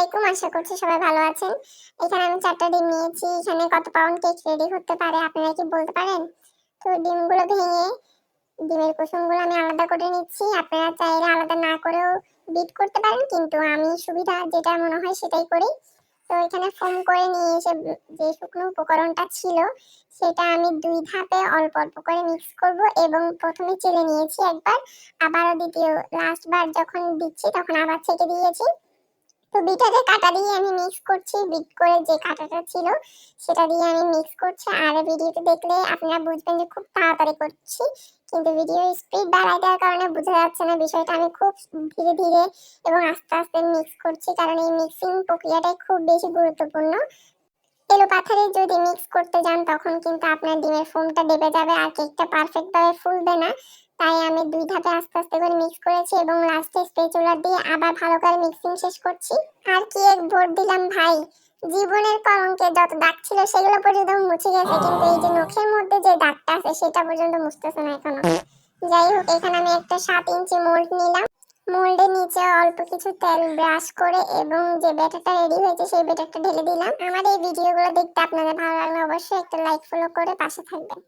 আলাইকুম, আশা করছি সবাই ভালো আছেন। এখানে আমি 4টা ডিম নিয়েছি। এখানে কত পাউন্ড কেক রেডি হতে পারে আপনারা কি বলতে পারেন? তো ডিমগুলো ভেঙে ডিমের কুসুমগুলো আমি আলাদা করে নিচ্ছি। আপনারা চাইলে আলাদা না করেও বিট করতে পারেন, কিন্তু আমি সুবিধা যেটা মনে হয় সেটাই করি। তো এখানে ফোম করে নিয়ে এসে যে শুকনো উপকরণটা ছিল সেটা আমি 2 ধাপে অল্প অল্প করে মিক্স করব এবং প্রথমে চেলে নিয়েছি একবার, আবারও দ্বিতীয় লাস্ট বার যখন দিচ্ছি তখন আবার ছেঁকে দিয়েছি। তো বিটারে কাঁটা দিয়ে আমি মিক্স করছি, বিট করে যে কাঁটাটা ছিল সেটা দিয়ে আমি মিক্স করছি। আর ভিডিওতে দেখলে আপনারা বুঝবেন যে খুব তাড়াতাড়ি করছি, কিন্তু ভিডিও স্পিড বাড়ায় দেওয়ার কারণে বোঝা যাচ্ছে না বিষয়টা। আমি খুব ধীরে ধীরে এবং আস্তে আস্তে মিক্স করছি, কারণ এই মিক্সিং প্রক্রিয়াটাই খুব বেশি গুরুত্বপূর্ণ। এলো পাথারে যদি মিক্স করতে যান তখন কিন্তু আপনার ডিমের ফোমটা ডেবে যাবে আর কেকটা পারফেক্ট ভাবে ফুলবে না। তাই আমি 2 ধাপে আস্তে আস্তে করে মিক্স করেছি এবং লাস্টে স্প্যাচুলা দিয়ে আবার ভালো করে মিক্সিং শেষ করছি। আর কেক ভোট দিলাম ভাই, জীবনের কলঙ্কে যত দাগ ছিল সেগুলো পর্যন্ত মুছে গেছে, কিন্তু এই যে নখের মধ্যে যে দাগটা আছে সেটা পর্যন্ত মুছতেছে না এখনো। যাই হোক, এখানে আমি একটা 7 ইঞ্চি মোল্ড নিলাম। মোল্ডের নিচে অল্প কিছু তেল ব্রাশ করে এবং যে ব্যাটারটা রেডি হয়েছে সেই ব্যাটারটা ঢেলে দিলাম। আমার এই ভিডিওগুলো দেখতে আপনাদের ভালো লাগলে অবশ্যই একটা লাইক ফলো করে পাশে থাকবেন।